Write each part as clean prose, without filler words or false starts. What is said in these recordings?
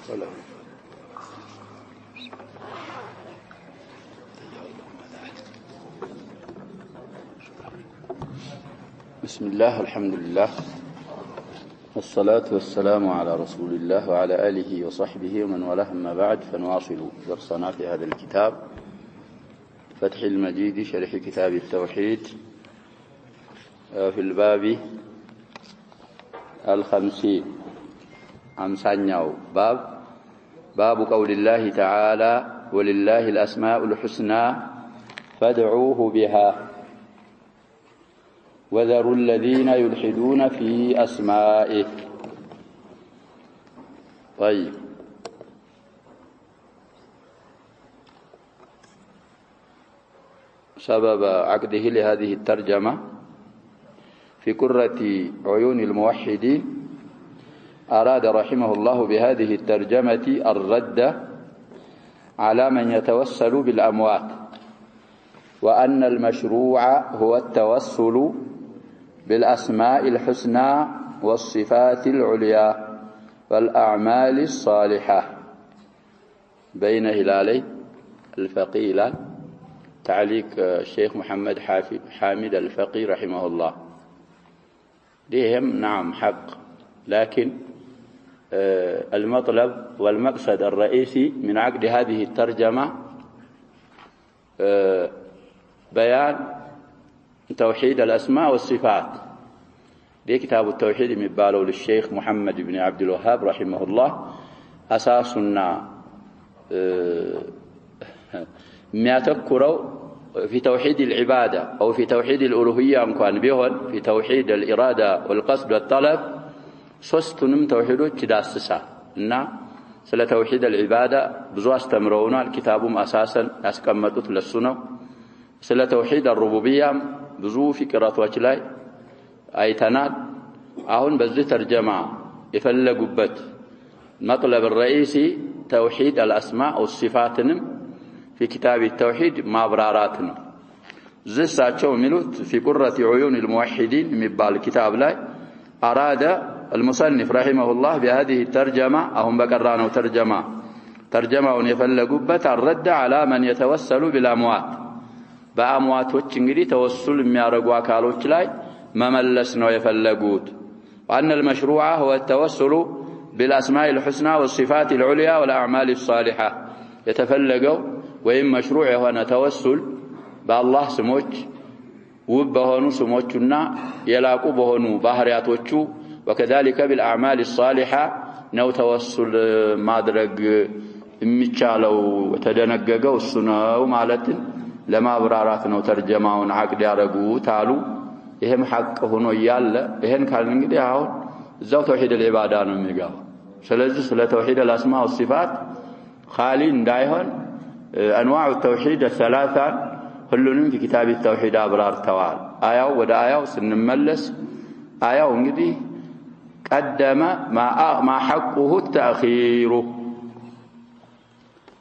بسم الله الحمد لله والصلاة والسلام على رسول الله وعلى آله وصحبه ومن والاه أما بعد فنواصل درسنا في هذا الكتاب فتح المجيد شرح كتاب التوحيد في الباب 50 50 باب قول الله تعالى ولله الأسماء الحسنى فادعوه بها وذروا الذين يلحدون في أسمائه. طيب سبب عقده لهذه الترجمة في قرة عيون الموحدين أراد رحمه الله بهذه الترجمة الرد على من يتوسل بالأموات، وأن المشروع هو التوسل بالأسماء الحسنى والصفات العليا والأعمال الصالحة بين هلالي الفقيه تعليق الشيخ محمد حامد الفقيه رحمه الله. لهم نعم حق، لكن المطلب والمقصد الرئيسي من عقد هذه الترجمة بيان توحيد الأسماء والصفات. دي كتاب التوحيد مبالو للشيخ محمد بن عبد الوهاب رحمه الله أساسنا ما تذكروا في توحيد العبادة أو في توحيد الألوهية أمكان بيهن في توحيد الإرادة والقصد والطلب سوستنم توحيدو تداسسا إن سلا توحيد العبادة بزو استمرونا الكتابهم أساسا أسكمتت للسنة. سلا توحيد الربوبية بزو فكرات لاي أيتنال أهون بزي ترجمة يفلقبت مطلب الرئيسي توحيد الأسماء والصفات في كتاب التوحيد مع براراتنا زساتشو ملوت في قرة عيون الموحدين مبال الكتاب لاي أراد المصنف رحمه الله بهذه الترجمة أهم بقرانو ترجمة يفلقبت الرد على من يتوسل بالأموات. በአሟቶች እንግዲህ ተወሱል የሚያረጉ አካሎች ላይ መመለስ ነው የፈለጉት። وأن المشروع هو التوسل بالأسماء الحسنى والصفات العليا والأعمال الصالحة يتفلقوا وإن مشروع هنا توسل بالله سموች ውብ በሆኑ ስሞቹና የላቁ በሆኑ ባህሪያቶቹ وكذلك بالأعمال الصالحة ነው ተወሱል ማድረግ የሚቻለው ተደነገገው እሱ ነው ማለት لما برارات نو ترجماون عقد يارغو تالو ይሄም ሐቅ ሆኖ ይያለ ይሄን ካልን እንግዲህ አሁን እዛው ተውሂድ العباده ነው የሚገባው። ስለዚህ ስለ ተውሂድ الاسماء والصفات خالي እንዳይሆን انواع التوحيد الثلاثه ሁሉንም في كتاب التوحيد አብራርተዋል። አያው ወደ አያው ስንመለስ አያው እንግዲህ ቀደመ ما حقه التاخير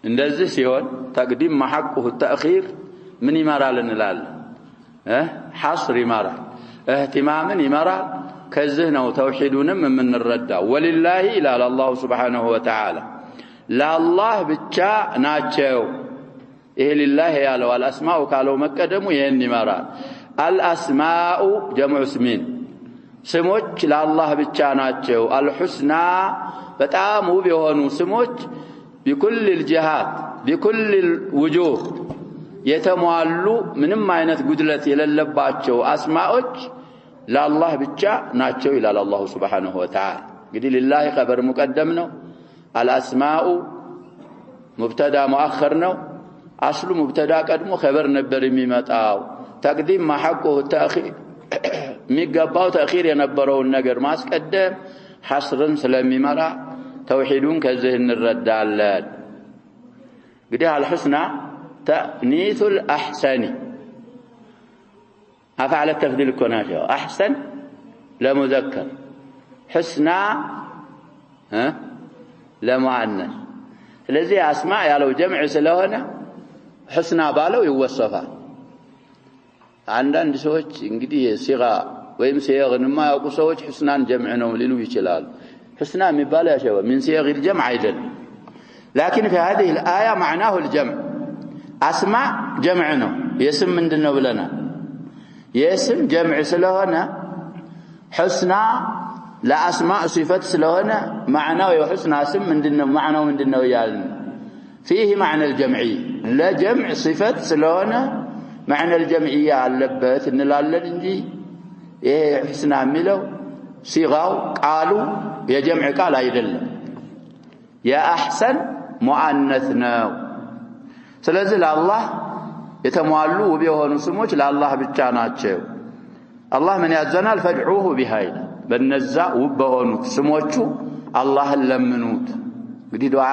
እንደዚህ ሲሆን تقديم ما حقه التاخير من يمرال እንላለን حصر يمرال اهتماما يمرال كذه ነው ተውሂዱንም የምንረዳው። ولله الى الله سبحانه وتعالى لا الله ብቻ ናቸው። ይሄ لله ያለው الاسماء ካለው መቀደሙ ይሄን ይመራል። الاسماء جمع اسمين ስሞች ለአላህ ብቻ ናቸው። الحسنى በጣም ውብ የሆኑ ስሞች بكل الجهات بكل الوجوه የተሟሉ ምንም አይነት ጉድለት የሌለባቸው አስማዎች ለአላህ ብቻ ናቸው ይላል አላህ Subhanahu Wa Ta'ala። እንግዲህ لله خبر مقدم ነው። الاسماء مبتدا مؤخر ነው። اصل مبتدا ቀድሞ خبر ነበር የሚመጣው። تقديم ما حقه التاخير የሚገባው ተአኺር የነበረውን ነገር ማስቀደም ሐስርን ስለሚመራ توحيدون كذه الردالات. قدها الحسنى تأنيث الأحسن أفعل التفضيل كناجة أحسن لمذكر حسنى لمؤنث. الذي أسماء لو جمع سلونا حسنى بالو يوصفها عندنا سويت انقدي صيغة ويم صيغ ما يقول سويت حسنان جمع نوم للو يشلال حسنى مبالغ يا شباب من صيغ الجمع أيضا لكن في هذه الآية معناه الجمع أسماء جمعنا يسم من دنو بلنا يسم جمع سلهنا حسنى لا أسماء صفات سلهنا معناه وحسنى اسم من دنو معناه من دنو يالنا فيه معنى الجمعي لا جمع صفات سلهنا معنى الجمعية اللبت إن لالن إنجي إيه حسنى ميلو صيغاو قالوا يا جمع قال أيدل يا أحسن مؤنثنا ስለዚህ ለአላህ የተሟሉ ውብ የሆኑ ስሞች ለአላህ ብቻ ናቸው አላህ ምን ያዘናል ፈድዑሁ ቢሃይ በነዛ ውብ በሆኑት ስሞቹ አላህን ለምኑት እንግዲህ ዱዓ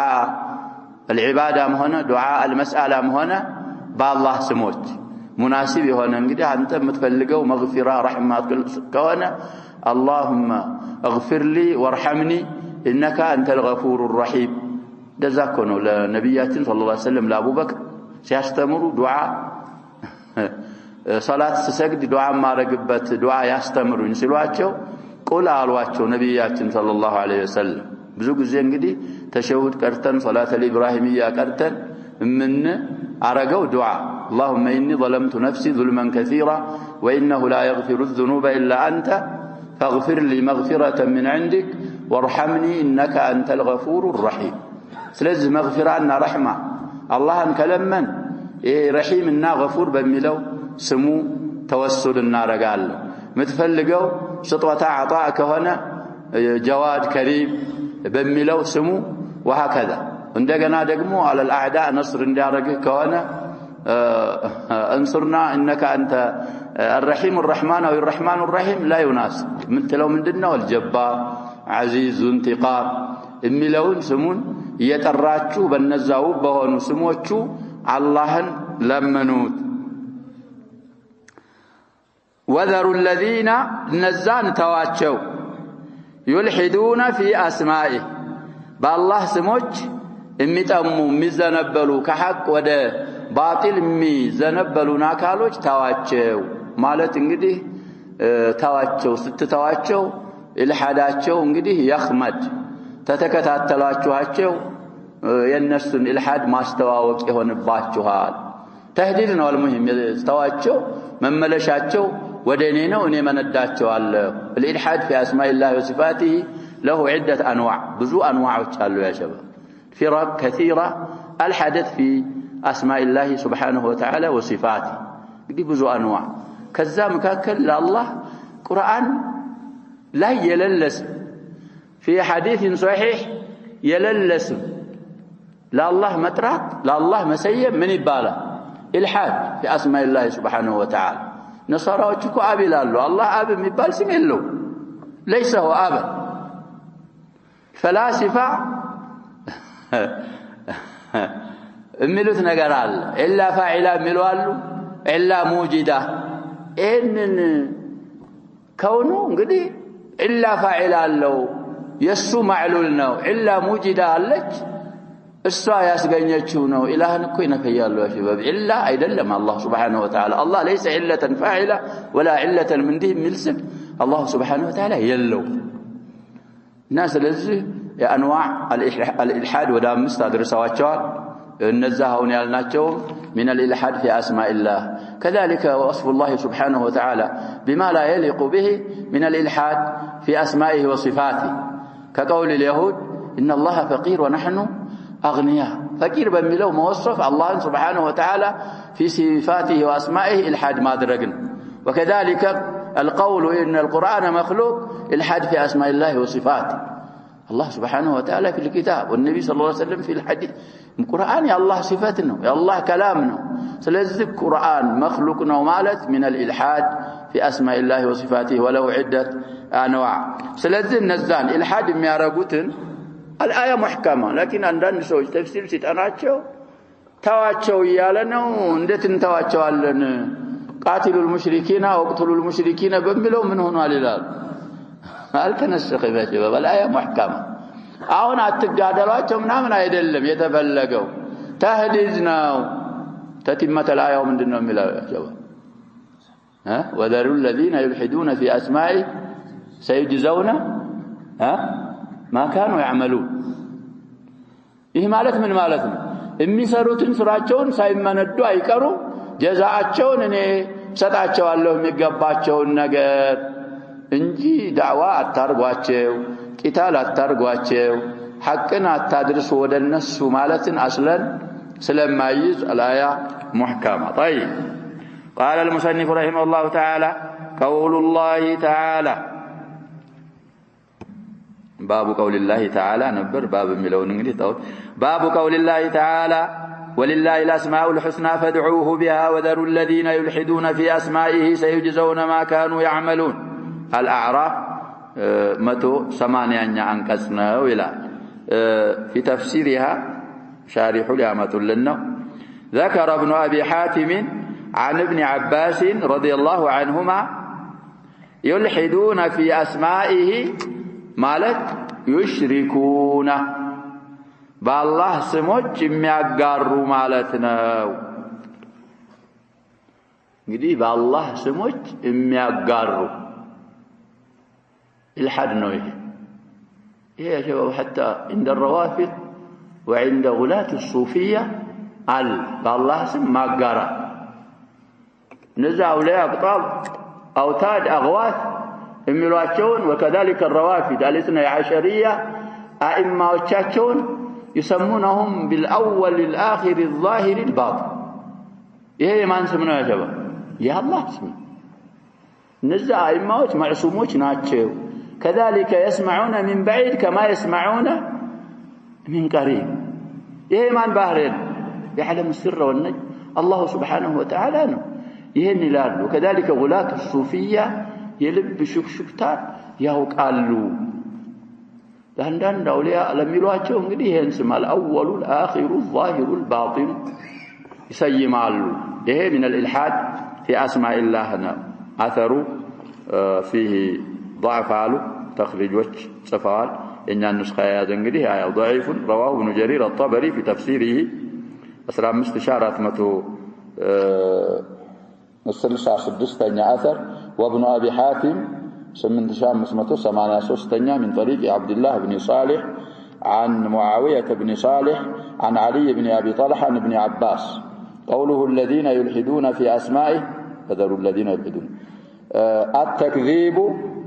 العبادة ሆነ ዱዓ المسألة ሆነ በአላህ ስሞች ሙናሲብ የሆነ እንግዲህ አንተ የምትፈልገው መግፊራ ረህማት ከሆነ اللهم اغفر لي وارحمني انك انت الغفور الرحيم دزاكونو لنبياتين صلى الله عليه وسلم لابو بكر سيستمروا دعاء صلاه سجد دعاء ما رغبت دعاء يستمروا يسلواچو قول አሏቸው ነብያችን صلى الله عليه وسلم ብዙ ጊዜ እንግዲህ ተሸሁድ ቀርተን ሶላተ ኢብራሂምያ ቀርተን ምን አረጋው ዱዓ اللهم اني ظلمت نفسي ظلما كثيرا وانه لا يغفر الذنوب الا انت فاغفر لي مغفرة من عندك وارحمني انك انت الغفور الرحيم ስለዚህ መግፊራና ረህማ አላህን ከለመን ረሂምና ገፉር በሚለው ስሙ ተወሱል እናረጋለን ምትፈልገው ስጦታ አጣ ከሆነ ጀዋድ ከሪም በሚለው ስሙ وهكذا እንደገና ደግሞ على الاعداء نصر እንዲያረግህ ከሆነ انصرنا انك انت الرحيم الرحمن او الرحمن الرحيم لا يناسب ምትለው ምንድነው الجبار عزيز انتقام የሚለውን ስሙን እየጠራችሁ በነዛው በሆኑ ስሞቹ አላህን ለምኑት وذروا الذين نزان ተዋቸው يلحدون في اسمائه بالله ስሞች የሚጠሙ የሚዘነበሉ ከሐቅ ወደ ባጢል የሚዘነበሉና አካሎች ተዋቸው ማለት እንግዲህ ተዋቸው ስትተዋቸው ኢልሃዳቸው እንግዲህ يخمد ተተከታተላችኋቸው የነሱን ኢልሃድ ማስተዋወቅ ይሆንባችኋል ተህዲድ ነው المهم ተዋቸው መመለሻቸው ወደኔ ነው እኔ መነዳቸዋለሁ الالحاد في اسماء الله وصفاته له عده انواع ብዙ انواعዎች አሉ يا شباب فرق كثيره الحدث في اسماء الله سبحانه وتعالى وصفاته እንግዲህ ብዙ انواع ከዛ መካከል ለአላህ ቁርአን ላይ የለለስ في حديث صحيح يللس لا الله مطرات لا الله مسيب من يبالا الحاد في اسماء الله سبحانه وتعالى نصاراዎች እኮ አብ ይላሉ አላህ አብ የሚባል ስም የለው ليس هو اب فلاسفه የሚሉት ነገር አለ الا فاعل የሚሉ አሉ الا موجده ان ከውኑ እንግዲህ الا فاعل አለው የሱ ማዕሉል ነው الا موجده አለች እሷ ያስገኘችው ነው ኢላህን እኮ ይነፈያሉ ያሽ በብ ኢላ አይደለም አላህ Subhanahu Wa Ta'ala አላህ ليس علة فاعلة ولا علة من دي ملسك الله Subhanahu Wa Ta'ala يلو الناس ስለዚህ የአንዋዕ الالحاد ወደ አምስት አድርሰዋቸዋል እነዛውን ያልናቸው من الالحاد في اسماء الله كذلك وصف الله سبحانه وتعالى بما لا يليق به من الالحاد في اسمائه وصفاته كقول اليهود ان الله فقير ونحن اغنياء فقير بميلو موصف الله سبحانه وتعالى في صفاته واسمائه الحاد ما درجنا وكذلك القول ان القران مخلوق الحاد في اسماء الله وصفاته الله سبحانه وتعالى في الكتاب والنبي صلى الله عليه وسلم في الحديث القران يا الله صفاتنا يا الله كلامنا ስለዚህ القران مخلوق ነው ማለት من الالحاد في اسماء الله وصفاته ولو عده انواع ስለዚህ እነዛን الحاد የሚያረጉትን الآية محكمة لكن عندنا سوي تفسير ሲጠናቸው ተዋቸው ይያለ ነው እንዴት እንተዋቸዋለን قاتلوا المشركين واقتلوا المشركين በሚለው ምን ሆኗል ይላል አልተነሰኸ በጀበ الآية محكمة አሁን አትጋደሏቸው ምናምን አይደለም የተፈለገው ተህዲዝ ነው تتمة الآية ምንድነው የሚለው ጀበ وذروا الذين يلحدون في أسمائه سيجزون ما كانوا يعملون ይህ ማለት ምን ማለት ነው? የሚሰሩትን ስራቸውን ሳይመነዱ አይቀሩ ጀዛአቸውን እኔ ሰጣቸዋለሁ የሚገባቸውን ነገር እንጂ ዳዕዋ አታርጓቸው፣ ቂታል አታርጓቸው፣ ሐቅን አታድርሱ ወደነሱ ማለትን አስለን ስለማይዝ الآية محكمة. طيب قال المصنف رحمه الله تعالى قول الله تعالى باب قول الله تعالى نبر باب ملون انجليز باب قول الله تعالى ولله الأسماء الحسنى فادعوه بها وذروا الذين يلحدون في أسمائه سيجزون ما كانوا يعملون. الأعراف 180 أنقصنا ولا في تفسيرها شارح لامة لنا ذكر ابن أبي حاتم عن ابن عباس رضي الله عنهما يلحدون في أسمائه مالت يشركون بالله سموች የሚያጋሩ ማለት ነው። እንግዲህ بالله ስሞች የሚያጋሩ الحد ነው ይሄ يا شباب حتى عند الروافض وعند غلاة الصوفية بالله اسم ماقارا نزع أولياء أقطاب أوتاد أغواث املواتشون وكذلك الروافد الاثنى عشرية أئمة وتشاتشون يسمونهم بالأول الآخر الظاهر الباطن. إيه ما نسمونه يا شباب؟ يا الله اسمه نزع أئمة معصوموش ناتشو كذلك يسمعون من بعيد كما يسمعون من قريب. إيه ما نبهرين يعلم السر والنجم الله سبحانه وتعالى يهني لالو. وكذلك غلاة الصوفية يلب شكشكتان يوقالو لأن أولياء لم يلواتشو እንግዲህ ይሄን ስም الأول الآخر الظاهر الباطن يسيمالو. ይሄ من الإلحاد في أسماء الله أثروا فيه ضعف አሉ تخريجዎች ጽፈዋል። እኛ ንስኻ ያዘ እንግዲህ ያው ضعيف رواه ابن جرير الطبري في تفسيره 15466 أثر وابن أبي حاتم 8583 من طريق عبد الله بن صالح عن معاوية بن صالح عن علي بن أبي طلحة عن ابن عباس قوله الذين يلحدون في أسمائه فذروا الذين يلحدون التكذيب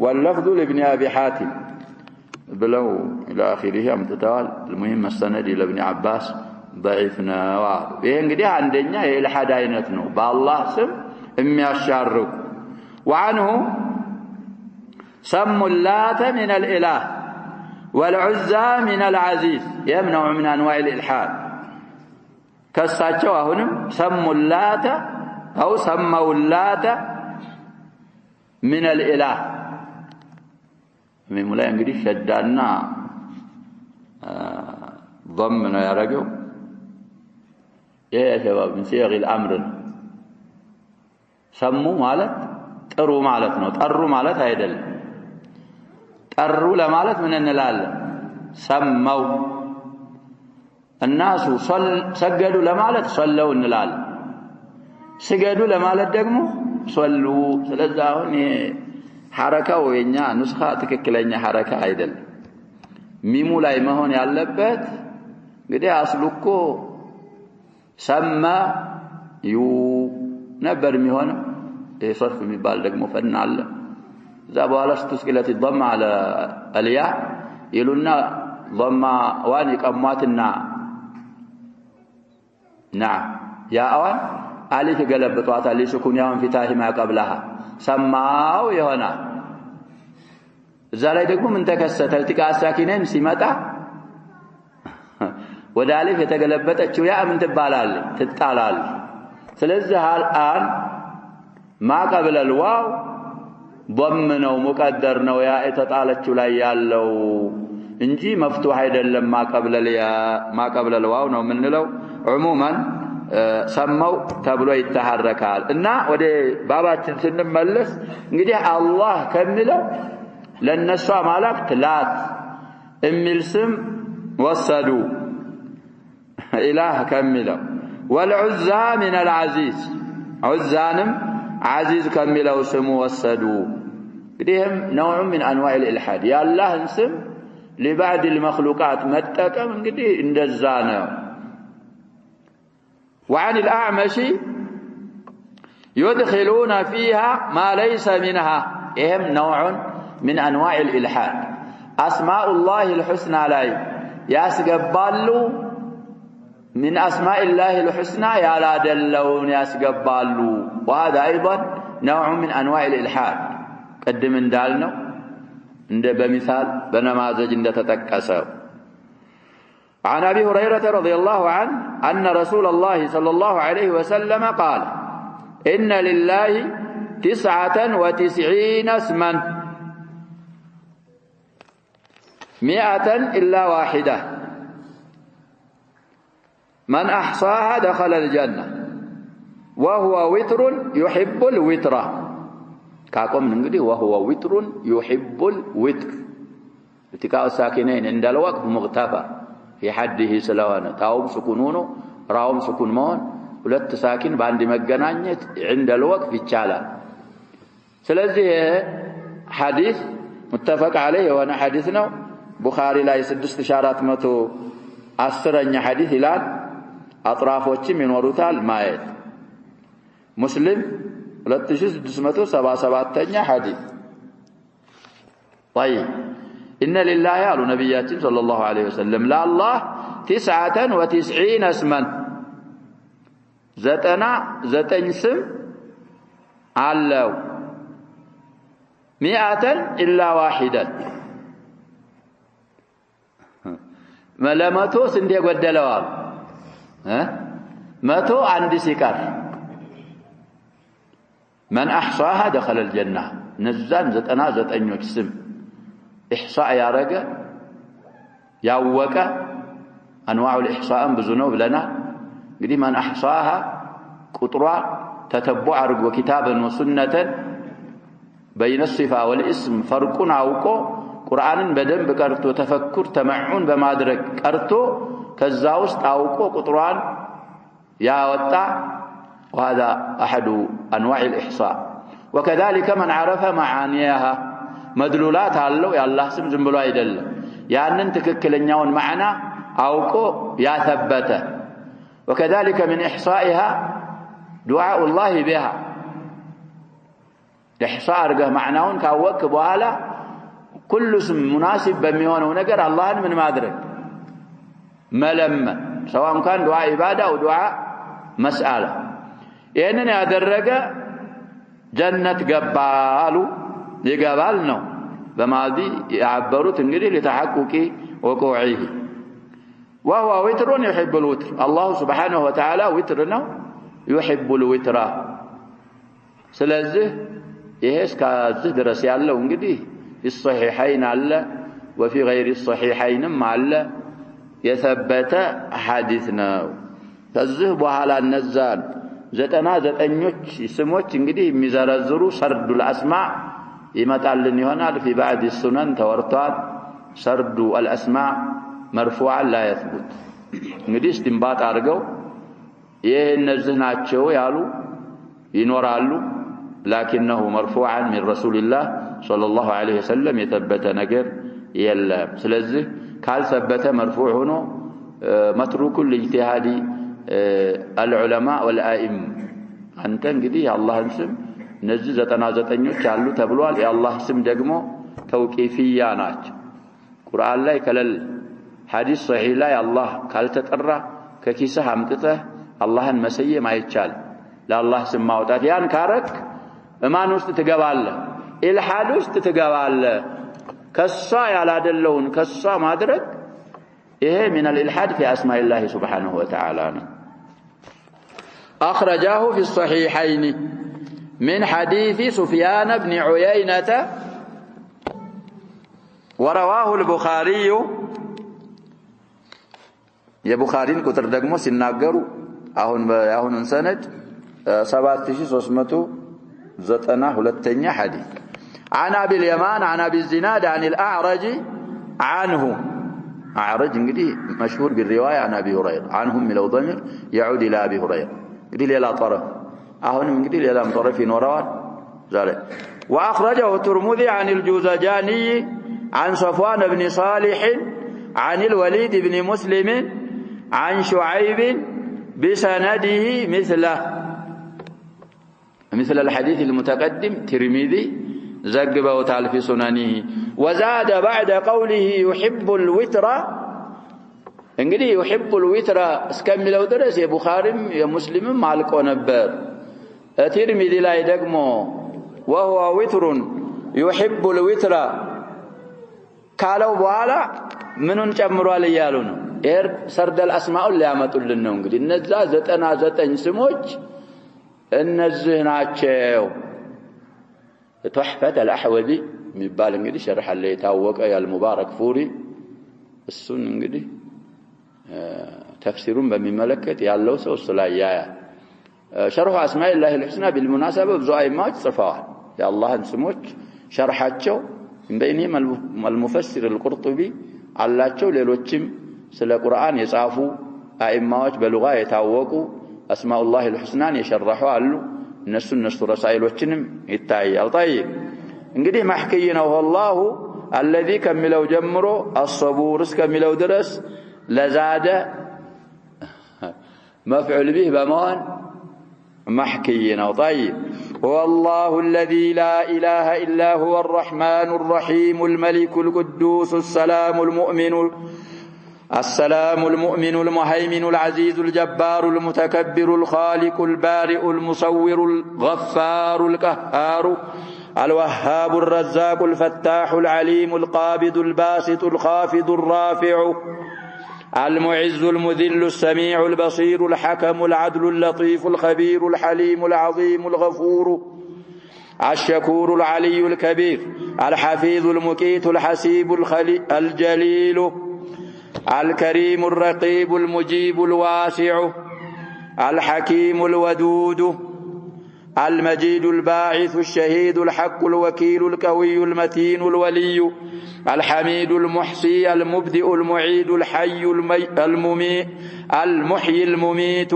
واللفظ لابن أبي حاتم بلو إلى آخره أمتتال. المهم السند إلى ابن عباس ضعيفنا وعلو. إيه انقديه عندنا إلى حداينتنا بالله سم إمي الشارك. وعنه سموا اللات من الإله والعزى من العزيز يمنع من أنواع الإلحاد. كساتشوا هنا سموا اللات أو سموا اللات من الإله من مولاي انقدي شدانا ضمنا يا رجل يا شباب من صيغ الأمر. سموا مالت طروا مالت ነው ጠሩ ማለት አይደለም። ጠሩ ለማለት ምን እንላለን? ሰመው الناس ሰገዱ ለማለት ሰለው እንላለን። ስገዱ ለማለት ደግሞ ሰሉ። ስለዚህ አሁን ሐረካው የኛ ንስኻ ትክክለኛ ሐረካ አይደለም። ሚሙ ላይ መሆን ያለበት እንግዲህ አስሉኮ ሰማ ዩ ነበር የሚሆነው። صرف የሚባል ደግሞ ፈን አለ። እዛ በኋላ ስትስቂለት الضم على الياء ይሉና ضم ዋን ይቀሟትና نعم ያዋን አሊፍ ገለብጧታል ሊስኩን ያውን ፊታህ ما قبلها ሰማው ይሆናል። እዛ ላይ ደግሞ ምን ተከሰተ? التقاء الساكنين ሲመጣ ወደ አሊፍ የተገለበጠችው ያ ምን ትባላለች? ትጣላለች። ስለዚህ አልአን ما قبل الواو ضم ነው مقدر ነው ያ የተጣለችው ላይ ያለው እንጂ መፍቱህ አይደለም። ما قبل الواو ነው ምንለው። عموما ሰማው ተብሎ ይተሐረካል። እና ወደ ባባችን ስንመለስ እንግዲህ አላህ ከሚለው ለነሱ አማላክት ላት የሚል ስም ወሰዱ ኢላህ ከሚለው والعزى من العزيز عزانم عزيز ከሚለው ስም ወሰዱ። እንግዲህም نوع من انواع الالحاد ያላህን ስም لبعض المخلوقات متقم እንግዲህ እንደዛ ነው وعن الأعمش يدخلون فيها ما ليس منها إهم نوع من أنواع الإلحاد أسماء الله الحسنى لا يسقبالو من أسماء الله الحسنى يا لا دلون يسقبالو وهذا أيضا نوع من أنواع الإلحاد قدم اندالنا عند بمثال بنماذج عند تتكسر عن أبي هريرة رضي الله عنه أن رسول الله صلى الله عليه وسلم قال إن لله 99 اسما 100 إلا واحدة من أحصاها دخل الجنة وهو وتر يحب الوتر كاكم نقول وهو وتر يحب الوتر اتكاء الساكنين عند الوقت مغتفى في حده سلوانا تاوم سكونونو راوم سكون مون ሁለት ሳኪን በአንድ መገናኘት عند الوقت ይቻላል ስለዚህ ሐዲስ متفق عليه وانا حديث ነው ቡኻሪ ላይ 6410ኛ ሐዲስ ይላል አጥራፎችም ይኖሩታል ማየት ሙስሊም 2677ኛ ሐዲስ طيب إن لله على نبياتنا صلى الله عليه وسلم لا الله 99 اسما 99 ስም አለው 100 إلا واحدة መለመቶ ስንዴ ጎደለዋል መቶ አንድ ሲቀር من أحصاها دخل الجنة نزان 99 ስም إحصاء يا رجا ياوك أنواع الإحصاء بزنوب لنا قدي من أحصاها قطرة تتبع رجو كتابا وسنة بين الصفة والاسم فرق عوقو قرآن بدن بكرتو تفكر تمعون بما أدرك كرتو كالزاوست عوقو قطران يا وطع وهذا أحد أنواع الإحصاء وكذلك من عرف معانيها مدلولات هالو يا الله سم زنبلو አይደለ ያንን ትክክለኛውን معنى አውቆ ያተበተ وكذلك من إحصائها دعاء الله بها الإحصاء رجه معناውን ካወቅ በኋላ كل اسم مناسب በሚሆነው ነገር አላህን ምን ማድረግ መለመን سواء كان دعاء عبادة أو دعاء مسألة ይሄንን ያደረገ ጀነት ገባሉ يقابل ነው በማዲ ያعبሩት እንግዲህ ለተሐቁቂ ወቁዒህ وهو وتر يحب الوتر الله سبحانه وتعالى وتر ነው يحب الوتر ስለዚህ ይሄስ ከዚህ ድረስ ያለው እንግዲህ في الصحيحين አለ وفي غير الصحيحين አለ የثبت حديث ነው ከዚህ በኋላ እነዛን 99ኞች ስሞች እንግዲህ የሚዘረዝሩ سرد الاسماء يمتعلن يهونال في بعض السنن تورطات سرد الأسماء مرفوعا لا يثبت እንግዲህ استنباط አድርገው ይሄ እነዚህ ናቸው ያሉ ይኖራሉ لكنه مرفوعا من رسول الله صلى الله عليه وسلم يثبت ነገር የለም ስለዚህ ካልثبت مرفوع ሆኖ متروك لاجتهاد العلماء والائمه አንተ እንግዲህ የአላህን ስም እነዚህ 99ኞች አሉ ተብሏል የአላህ ስም ደግሞ ተውቂፊያ ናቸው ቁርአን ላይ ከለል ሐዲስ ሶሒህ ላይ አላህ ካልተጠራ ከኪስህ አምጥተህ አላህን መሰየም አይቻል ለአላህ ስም ማውጣት ያን ካረክ እማን ውስጥ ትገባለህ ኢልሃድ ውስጥ ትገባለህ ከሷ ያላደለውን ከሷ ማድረግ ይሄ من الالحاد في اسماء الله سبحانه وتعالى اخرجاه في الصحيحين من حديث سفيان بن عيينة ورواه البخاري يا بخاري كتر دغمو ሲናገሩ አሁን ሰነድ 7392ኛ حديث عن ابي اليمان عن ابي الزناد عن الاعرج عنه اعرج እንግዲህ مشهور بالروايه عن ابي هريره عنهم لو ضمير يعود الى ابي هريره እንግዲህ ሌላ طرف አሁንም እንግዲህ ሌላም طرف ይኖራል ዛሬ واخرجه الترمذي عن الجوزجاني عن صفوان بن صالح عن الوليد بن مسلم عن شعيب بسنده مثل الحديث المتقدم ترمذي زقبه تعالى في سننه وزاد بعد قوله يحب الوتر እንግዲህ يحب الوتر እስከሚለው ድረስ የቡኻሪም የሙስሊምም አልቆ ነበር ትርሚዚ ላይ ደግሞ وهو وتر يحب الوتر ካለው በኋላ ምኑን ጨምሯል እያሉ ነው ሰርደል አስማኡን ሊያመጡልን ነው እንግዲህ እነዛ 99 ስሞች እነዚህ ናቸው تحفة الأحوذي የሚባል እንግዲህ ሸርህ ላይ ታወቀ ያልሙባረክ ፉሪ እሱን እንግዲህ ተፍሲሩን በሚመለከት ያለው ሰው ስለያያ ሸርሁ አስማኢላህ الحسنى بالمناسبة ብዙ አይማዎች ጽፈዋል የአላህን ስሞች ሸርሐቸው እንደኔም المفسر القرطبي አላቸው ሌሎችም ስለ ቁርአን የጻፉ አይማዎች በሉጋ የታወቁ አስማኡላህ الحسنى የሸረሑ አሉ እነሱ ረሳኢሎችንም ይታያል طيب እንግዲህ ማህከይ ነው والله الذي ከሚለው ጀምሮ الصبور እስከሚለው ድረስ ለዛደ مفعول به بمان محكينا طيب هو الله الذي لا إله إلا هو الرحمن الرحيم الملك القدوس السلام المؤمن المهيمن العزيز الجبار المتكبر الخالق البارئ المصور الغفار القهار الوهاب الرزاق الفتاح العليم القابض الباسط الخافض الرافع المعز المذل السميع البصير الحكم العدل اللطيف الخبير الحليم العظيم الغفور الشكور العلي الكبير الحفيظ المقيت الحسيب الجليل الكريم الرقيب المجيب الواسع الحكيم الودود المجيد الباعث الشهيد الحق الوكيل القوي المتين الولي الحميد المحصي المبدئ المعيد الحي المحيي المميت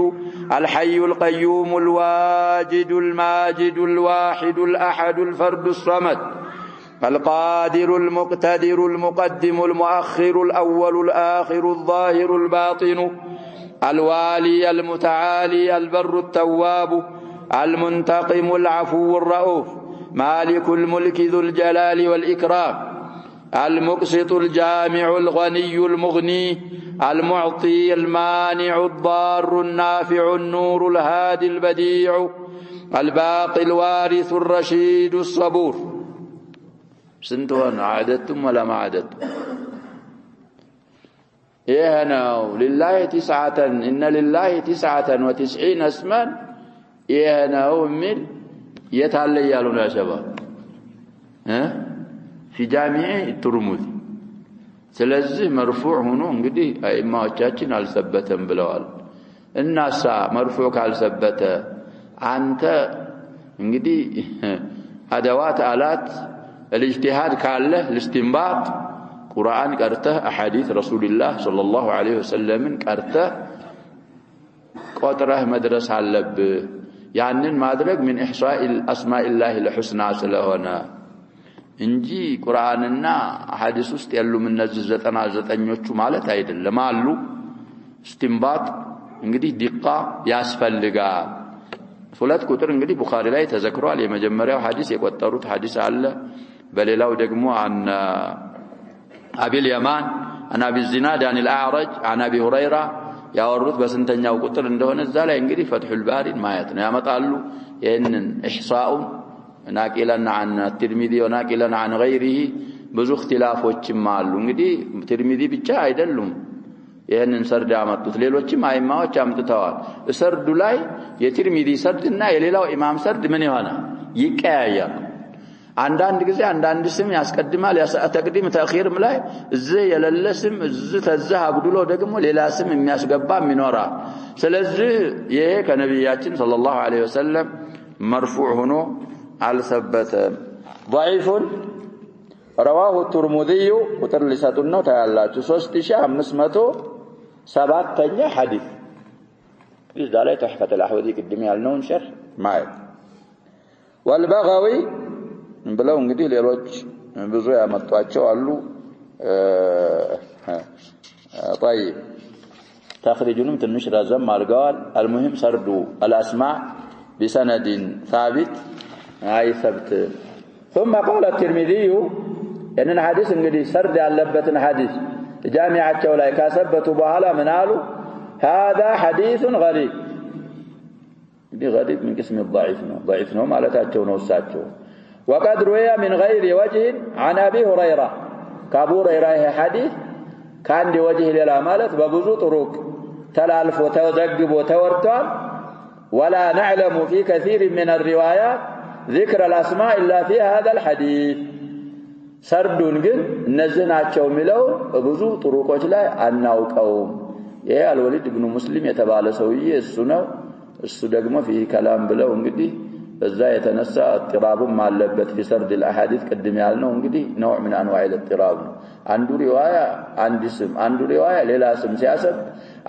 الحي القيوم الواجد الماجد الواحد الأحد الفرد الصمد القادر المقتدر المقدم المؤخر الأول الآخر الظاهر الباطن الوالي المتعالي البر التواب المنتقم العفو الرؤوف مالك الملك ذو الجلال والإكرام المقسط الجامع الغني المغني المعطي المانع الضار النافع النور الهادي البديع الباقي الوارث الرشيد الصبور سنتون عددتم ولا ما عددتم يهنوا لله 9 إن لله 99 اسما يهنوا من يتعلي يالون يا شباب في جامع الترمذي ስለዚህ مرفوع ሆኖ እንግዲህ አይማዎቻችን አልሰበተም ብለዋል እናሳ مرفوع ካልሰበተ አንተ እንግዲህ አደዋት አላት الاجتهاد ካለ الاستنباط ቁርአን ቀርተህ احاديث رسول الله صلى الله عليه وسلم ቀርተህ ቆጥረህ መድረስ አለብህ ያንን ማድረግ من احصاء الاسماء الله الحسنى ስለሆነ እንጂ ቁርአንና ሐዲስ ውስጥ ያሉ እነዚህ 99ኞቹ ማለት አይደለም አሉ استنباط እንግዲህ ዲቃ ያስፈልጋል ሁለት ቁጥር እንግዲህ ቡኻሪ ላይ ተዘክሯል የመጀመሪያው ሐዲስ የቆጠሩት ሐዲስ አለ በሌላው ደግሞ عن ابي اليمان عن ابي الزناد عن الاعرج عن ابي هريره ያወሩት በስንተኛው ቁጥር እንደሆነ እዛ ላይ እንግዲህ ፈትሁል ባሪን ማየት ነው ያመጣሉ ይሄንን ኢህሳኡን ናቂለን عن الترمذي وناقلا عن غيره ብዙ اختلافዎችም አሉ እንግዲህ ትርሚዚ ብቻ አይደሉም ይሄንን ሰርድ ያመጡት ሌሎችም አይማዎች አምጥተዋል ሰርዱ ላይ የትርሚዚ ሰርድና የሌላው ኢማም ሰርድ ምን ይሆናል ይቀያያል አንዳንድ ጊዜ አንዳንድ ስም ያስቀድማል ተቅዲም ተአኺርም ላይ እዚህ የሌለ ስም እዚህ ተዛ አብዱሎ ደግሞ ሌላ ስም የሚያስገባም ይኖራል ስለዚህ ይሄ ከነብያችን ሰለላሁ ዐለይሂ ወሰለም مرفوع ሆኖ አልሰበተም ضعيف رواه الترمذي ቁጥር ሊሰጡን ነው ታያላችሁ 3507ኛ ሐዲስ እዛ ላይ ተህፈተ الأحوذي ቅድም ያልነውን ሸርህ ማለት والبغوي ብለው እንግዲህ ሌሎች ብዙ ያመጣቸው አሉ طيب تخريجهم تنش رزم مارغال المهم سردوا الاسماء بسند ثابت اي ثبت ثم قال الترمذي ان الحديث እንግዲህ ሰርድ ያለበትን ሐዲስ ጃሚዓቸው ላይ ካሰበቱ በኋላ ምን አሉ هذا حديث غريب بغريب من قسم ضعيف ነው ማለታቸው ነው እሳቸው وقد روي من غير وجه عن ابي هريره كابو هريره حديث كان دي وجه ሌላ ማለት በብዙ ጥሩቅ ተላልፎ ተዘግቦ ተወርቷል ولا نعلم في كثير من الروايات ذكر الاسماء الا في هذا الحديث سردون ግን እነዚህ ናቸው የሚለው ብዙ ጥሩቆች ላይ አናውቀውም ይሄ አልወሊድ ኢብኑ ሙስሊም የተባለ ሰውዬ እሱ ነው እሱ ደግሞ في كلام ብለው እንግዲህ በዛ የተነሳ اضطرابም አለበት في سرد الاحاديث قدم ያልነው እንግዲህ نوع من انواع الاضطراب አንዱ ሪዋያ አንድ ስም አንዱ ሪዋያ ሌላ ስም ሲያሰብ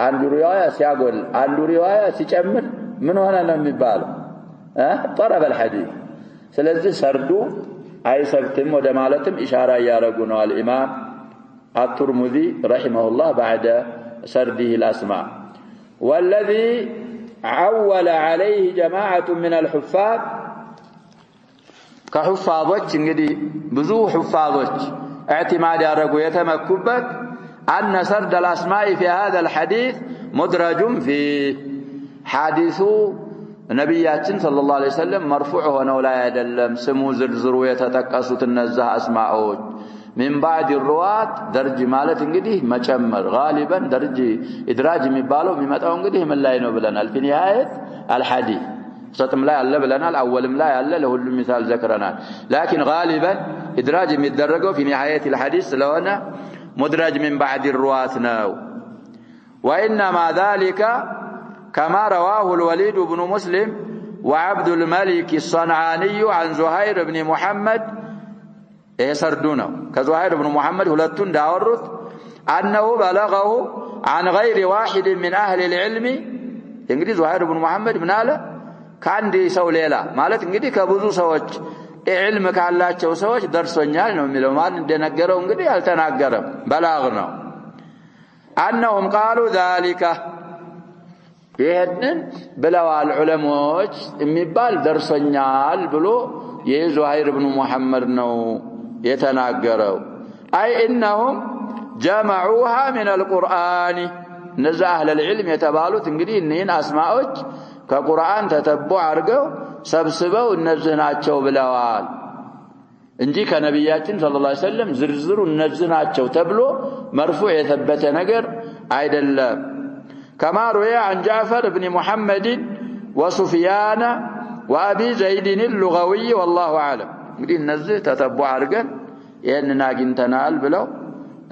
አንዱ ሪዋያ ሲያጎል አንዱ ሪዋያ ሲጨምር ምን ሆነ ነው የሚባለው طرب الحديث ስለዚህ ሰርዱ አይሰብትም ወደ ማለትም ኢሻራ ያረጉ ነው الامام الترمذي رحمه الله بعد سرده الاسماء والذي عول عليه جماعه من الحفاظ كحفاظዎች እንግዲህ ብዙ حفاظዎች اعتماد ያረጉ የተመኩበት ان سرد الاسماء في هذا الحديث مدرج في حديث ነብያችን ሰለላሁ ዐለይሂ ወሰለም مرفوع ሆነው ላይ አይደለም ስሙ ዝርዝሩ የተጠቀሱት እነዚህ አስማዎች من بعد الروات درج ማለት እንግዲህ መጨመር غالبا درج ادراج የሚባለው የሚመጣው እንግዲህ ምን ላይ ነው ብለናል في نهايه الحديث ستم ላይ አለ ብለናል اولም ላይ አለ ለሁሉም مثال ذكرنال لكن غالبا ادراج የሚደረገው في نهايه الحديث ስለሆነ مدرج من بعد الروات ነው وانما ذلك كما رواه الوليد بن مسلم وعبد الملك الصنعاني عن زهير بن محمد يسردونه كزهير بن محمد ሁለቱን ዳወሩት انه بلغه عن غير واحد من اهل العلم እንግዲህ زهير بن محمد ምን አለ ካንዲ ሰው ሌላ ማለት እንግዲህ ከብዙ ሰዎች علم ካላቸው ሰዎች ደርሶኛል ነው የሚለው ማን እንደነገረው እንግዲህ አልተናገረም በላግ ነው انهم قالوا ذلك ይሄንን ብለዋል ዑለሞች የሚባል ደርሶኛል ብሎ የዙሃይር ኢብኑ ሙሐመድ ነው የተናገረው አይ انهم جمعوها من القرآن ነዛ አህለ العلم የተባሉት እንግዲህ እነን አስማዎች ከቁርአን ተተቦ አርገው ሰብስበው እነዚህ ናቸው ብለዋል እንጂ ከነብያችን ሰለላሁ ዐለይሂ ወሰለም ዝርዝሩ እነዚህ ናቸው ተብሎ مرفوع የተበተ ነገር አይደለም كما روي عن جعفر بن محمد وسفيان وابي زيد اللغوي والله اعلم እንግዲህ እነዚህ ተተቦ አርገን ይሄንን አግኝተናል ብለው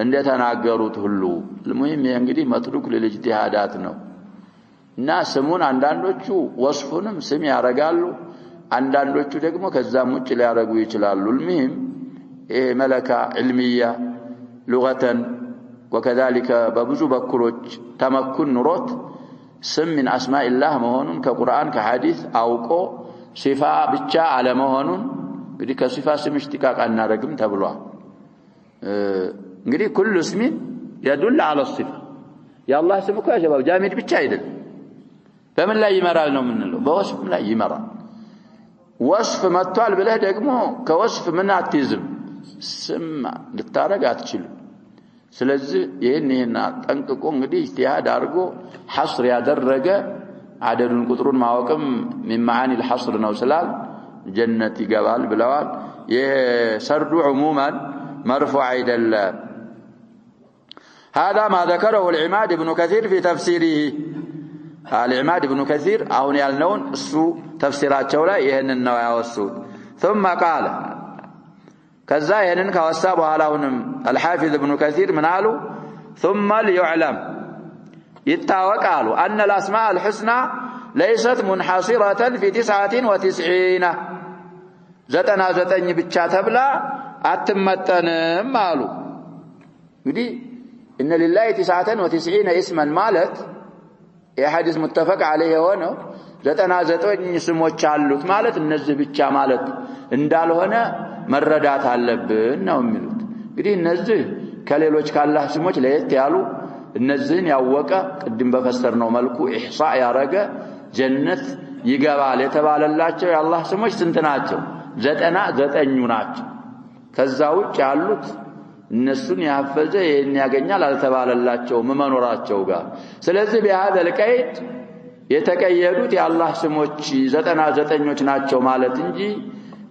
እንደተናገሩት ሁሉ المهم እንግዲህ መጥሩክ ለልጅቲሃዳት ነው እና ስሙን አንዳንዶቹ ወስፉንም ስም ያረጋሉ አንዳንዶቹ ደግሞ ከዛም ውጭ ሊያረጉ ይችላሉ المهم ይሄ መለካ علميه لغه وكذلك በብዙ በኩሎች ተመኩን ኑሮት ስም من اسماء الله መሆኑን ከቁርአን ከሐዲስ አውቆ ሲፋ ብቻ አለ መሆኑን እንግዲህ ከሲፋ ስም እሽቲቃቅ አናረግም ተብሏል እንግዲህ كل اسم يدل على الصفه يا الله ስም እኮ ያጀባው ጃሚድ ብቻ አይደለም በምን ላይ ይመራል ነው የምንለው በወስፍ ላይ ይመራል ወስፍ መጥቷል ብለህ ደግሞ ከወስፍ ምን አትይዝም ስም ልታረግ አትችልም ስለዚህ ይሄን ጠንቅቆ እንግዲህ ኢስቲሃድ አድርጎ ሐስር ያደረገ አደዱን ቁጥሩን ማወቅም من معاني الحصر ነው ስላል ጀነት ይገባል ብለዋል የሰርዱ عموما مرفوع አይደለም هذا ما ذكره العماد بن كثير في تفسيره العماد بن كثير አሁን ያልነውን እሱ ተፍሲራቸው ላይ ይሄንን ነው ያወሱት ثم قال ከዛ ይሄንን ካወሳ በኋላውንም الحافظ ابن كثير ምን አሉ ثم ليعلم ይታወቃሉ ان الاسماء الحسنى ليست منحصره في 99 99 ብቻ ተብላ አትመጠንም አሉ እንግዲህ ان لله 99 اسما ማለት የሐዲስ متفق عليه ሆነው 99 ስሞች አሉት ማለት እነዚህ ብቻ ማለት እንዳልሆነ መረዳት አለብን ነው የሚሉት። እንግዲህ እነዚህ ከሌሎች ካላህ ስሞች ለየት ያሉ እነዚህን ያወቀ ቅድም በፈሰርነው መልኩ ኢህሳ ያረገ ጀነት ይገባል የተባለላቸው የአላህ ስሞች ስንት ናቸው? 99 ናቸው። ከዛ ውጭ ያሉት እነሱን ያፈዘ ይሄን ያገኛል አልተባለላቸው መኖራቸው ጋር። ስለዚህ በهذا القيد የተቀየዱት የአላህ ስሞች 99ኞች ናቸው ማለት እንጂ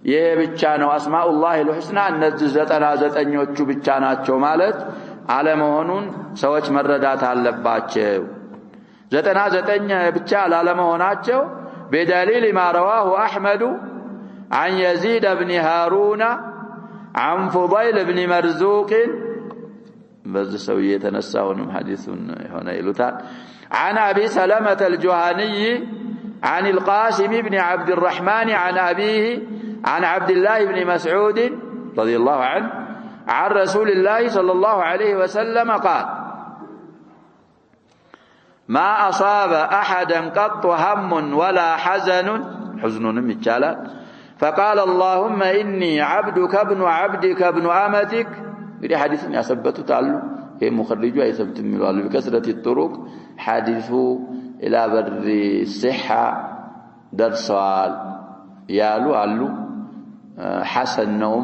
ይሄ ብቻ ነው አስማኡላሂል ሁስና እነዚህ 99ኞቹ ብቻ ናቸው ማለት አለመሆኑን ሰዎች መረዳት አለባቸው። 99 ብቻ ላለመሆናቸው بدليل ما رواه أحمد عن يزيد بن هارون عن فضيل بن مرزوق بس سوية تنساهم حديث هنا يلوتان عن أبي سلمة الجهني عن القاسم بن عبد الرحمن عن أبيه عن عبد الله بن مسعود رضي الله عنه عن رسول الله صلى الله عليه وسلم قال ما أصاب أحدا قط هم ولا حزن متشالا فقال اللهم إني عبدك ابن عبدك ابن أمتك بدي حديث يثبت تعالى هي مخرجه يثبت من بكثرة الطرق حديثه إلى بر الصحة درسال يالو علو حسن نوم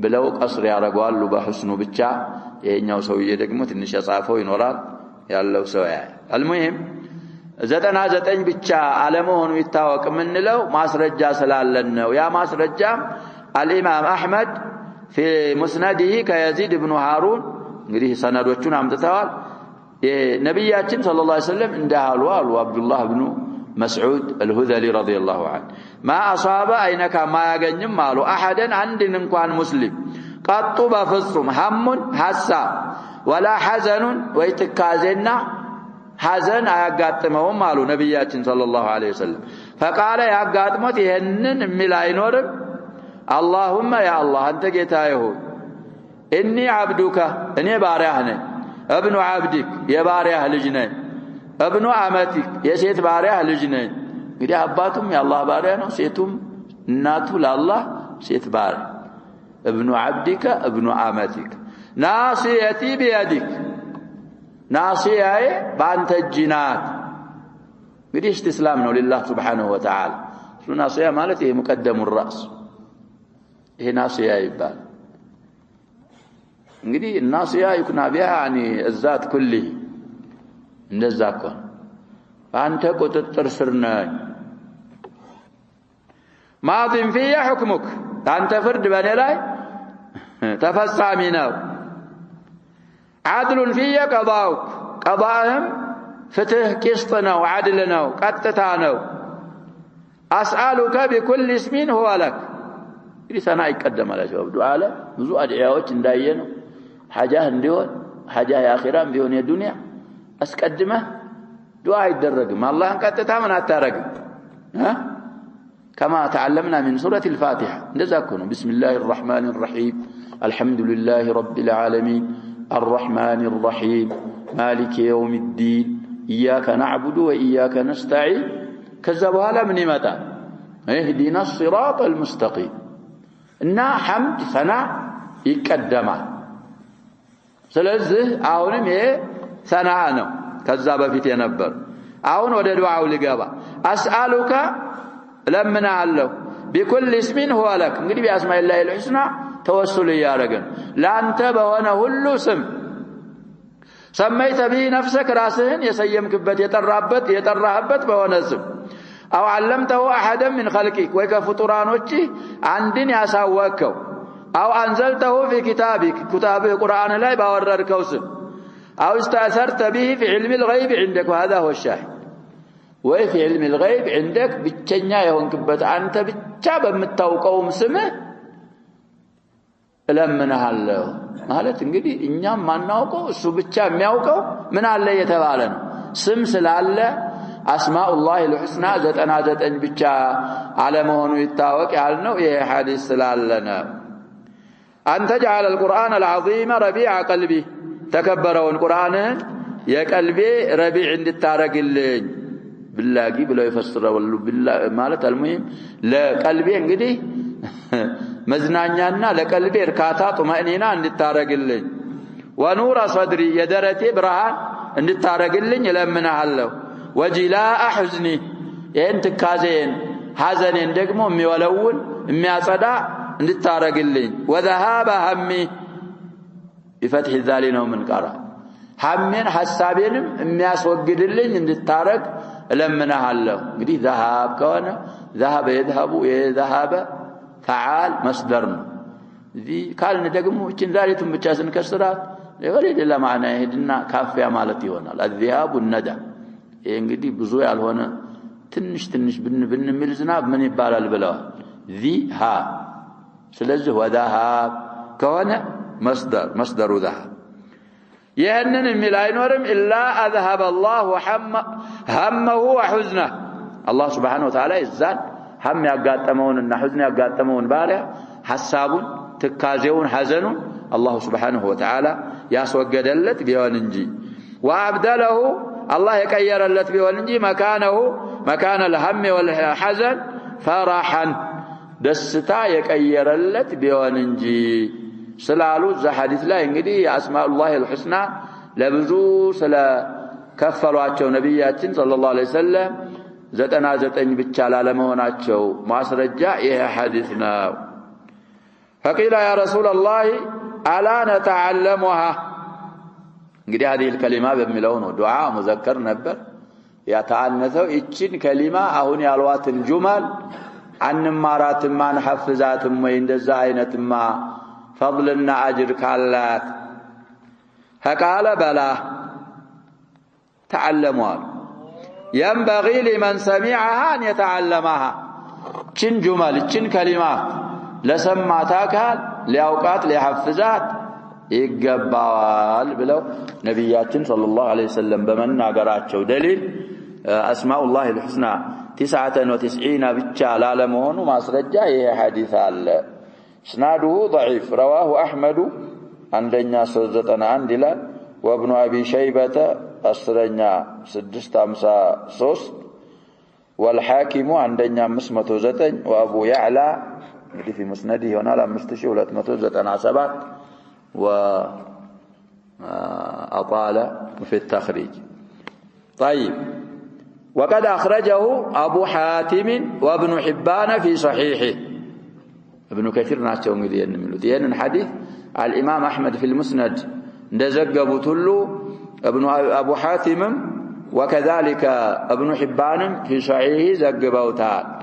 بلو قصر ያረጋሉ በحسኑ ብቻ የኛው ሰውዬ ደግሞ ትንሽ ያጻፈው ይኖራል ያለው ሰው ያይ المهم 99 ብቻ አለመሆኑ ይታወቅ ምንለው ማስረጃ ስላለን ነው። ያ ማስረጃ الامام احمد في مسنده كيزيد بن هارون እንግዲህ ሰነዶቹን አምጥተዋል። የነብያችን ሰለላሁ ዐለይሂ ወሰለም እንዳሉ አሉ አብዱላህ ኢብኑ መስዑድ الهذلي رضي الله عنه ما اصاب አይነካ ማያገኝም አሉ አሐደን አንድን እንኳን ሙስሊም ቀጡ በፍጹም ሐሙን ሐሳብ ولا حزن ወይትካዜና ሐዘን አያጋጥመውም አሉ ነብያችን ሰለላሁ ዐለይሂ ወሰለም። فقال ያጋጥሞት ይሄንን የሚል አይኖርም اللهم يا الله አንተ ጌታዬ ሆይ اني عبدك እኔ ባሪያህ ነኝ ابن عبدك የባሪያህ ልጅ ነኝ ابن امتك የሴት ባሪያህ ልጅ ነኝ። እንግዲህ አባቱም የአላህ ባሪያ ነው ሴቱም እናቱ ለአላህ ሴት ባሪያ ابن عبدك ابن امتك ناصيتي بيدك ناصياي بانت الجنات እንግዲህ استسلام ነው لله سبحانه وتعالى ناصيا ማለት ይሄ مقدم الراس ይሄ ናሲያ ይባል። እንግዲህ ናሲያ ይኩና ቢያ ያኒ الذات كله እንደዛ እኮ አንተ ቁጥጥር ስር ነህ። ማድን فيه حكمك አንተ ፍርድ በኔ ላይ ተፈጻሚ ነው። عدل فيه قضاؤك قضاءهم ፍትህ ቂስጥ ነው عدل ነው ቀጥታ ነው። أسألك بكل اسم هو لك እንግዲህ ሰና ይቀደማላችሁ ዱዓ አለ ብዙ አድዒያዎች እንዳየነው ሐጃህ እንዲሆን ሐጃህ የአኺራም ቢሆን የዱንያ አስቀድመህ ዱዓ ይደረግም አላህን ቀጥታ ምን አታረግም كما تعلمنا من سورة الفاتحة እንደዛ እኮ ነው بسم الله الرحمن الرحيم الحمد لله رب العالمين الرحمن الرحيم مالك يوم الدين إياك نعبد وإياك نستعين ከዛ በኋላ ምን ይመጣል اهدنا الصراط المستقيم እና ሐምድ ሰና ይቀደማል። ስለዚህ አሁንም ይሄ ሰና ነው ከዛ በፊት የነበር። አሁን ወደ ዱዓው ልገባ أسألك ለምን አለው بكل اسم هو لك እንግዲህ بأسماء الله الحسنى ተወሱል ያረጋን ላንተ በሆነ ሁሉ ስም ሰመይተ به نفسك ራስህን የሰየምክበት የጠራህበት በሆነ ስም أو علمته أحدا من خلقك وكفطرانوچ عندن ያሳወከው أو أنزلته في كتابك كتاب القرآن ላይ ባወረድከው ስም أو استأثرت به في علم الغيب عندك وهذا هو الشاهد ወይ في علم الغيب عندك ብቸኛ የሆንክበት አንተ ብቻ በመታውቀውም ስም እለምንሃለሁ ማለት እንግዲህ እኛም ማናውቀው እሱ ብቻ የሚያውቀው ምን አለ የተባለ ነው ስም ስላለ أسماء الله الحسنى 99 ብቻ አለመሆኑ ይታወቅ ያልነው ይሄ ሐዲስ ስላለና أن تجعل القرآن العظيم ربيع قلبي ተከበረውን ቁርአንን የቀልቤ ረቢዕ እንድታረግልኝ ብላጊ ብለው ይፈስራሉ ማለት المهم ለቀልቤ እንግዲህ መዝናኛና ለቀልቤ እርካታ ጡመእኒና እንድታረግልኝ ወኑራ صدري የደረቴ ብርሃን እንድታረግልኝ እለምንሃለሁ ወጂላአ ሁዝኒ ይህን ትካዜን ሐዘኔን ደግሞ የሚወለውን የሚያጸዳ እንድታረግልኝ ወذهاب همي بفتح الذال ነው ምን ቀራ ሐሜን ሐሳቤንም የሚያስወግድልኝ እንድታረግ እለምንሃለሁ እንግዲህ ذهاب ከሆነ ذهب يذهب يذهب فعال مصدر ذي ካልን ደግሞ እቺን ዛሬቱን ብቻ ስንከስራት ሌላ ማዕና ይሄድና ካፊያ ማለት ይሆናል الذهاب والندى ይሄ እንግዲህ ብዙ ያልሆነ ትንሽ ትንሽ ብንሚል ዝናብ ምን ይባላል ብለዋል ذي ها ስለዚህ وذهاب ከሆነ مصدر ذهب ይህንን የሚል አይኖርም إلا أذهب الله همه وحزنه الله سبحانه وتعالى ይዛን هم ያጋጠመውንና حزن ያጋጠመውን ባሪያ ሐሳቡን ትካዜውን ሐዘኑን الله سبحانه وتعالى ያስወገደለት ቢሆን እንጂ وابدله الله يቀየረለት ቢሆን እንጂ مكان الهم والحزن فرحا ደስታ የቀየረለት ቢሆን እንጂ ስላሉ ዘሐዲስ ላይ እንግዲህ አስማኡላህ الحسنى ለብዙ ስለ ከፈሏቸው ነብያችን ሰለላሁ ዐለይሂ ወሰለም 99 ብቻ ላለመሆናቸው ማስረጃ ይሄ ሐዲስ ነው فقيل يا رسول الله الا نتعلمها እንግዲህ هذه الكلمه በሚለው ነው ዱዓ ሙዘከር ነበር ያታነሰው እቺን ከሊማ አሁን ያልዋትን ጁማል አንማራትም አንሐፍዛትም ወይ እንደዛ አይነትማ فضلنا اجر ካላት فقال بلا تعلموا ينبغي لمن سمعها ان يتعلمها ችን ጁማል ችን كلمات ለሰማታ ካል ሊያውቃት ሊሐፍዛት ይገባዋል ብለው ነብያችን ሰለላሁ ዐለይሂ ወሰለም በመናገራቸው ደሊል አስማኡላህ الحسنى 99 ብቻ ላለመሆኑ ማስረጃ ይሄ ሐዲስ አለ اسناده ضعيف رواه احمد عندنا 391 ይላል وابن ابي شيبه اسرኛ 653 والحاكم عندنا 509 وابو يعلى في مسنده هنا 5297 وأطال في التخريج طيب وقد أخرجه أبو حاتم وابن حبان في صحيحه ابن كثير ناتشو مليان ملوت ين الحديث الإمام أحمد في المسند نزقبوا تلو ابن أبو حاتم وكذلك ابن حبان في صحيحه زقبوا تعال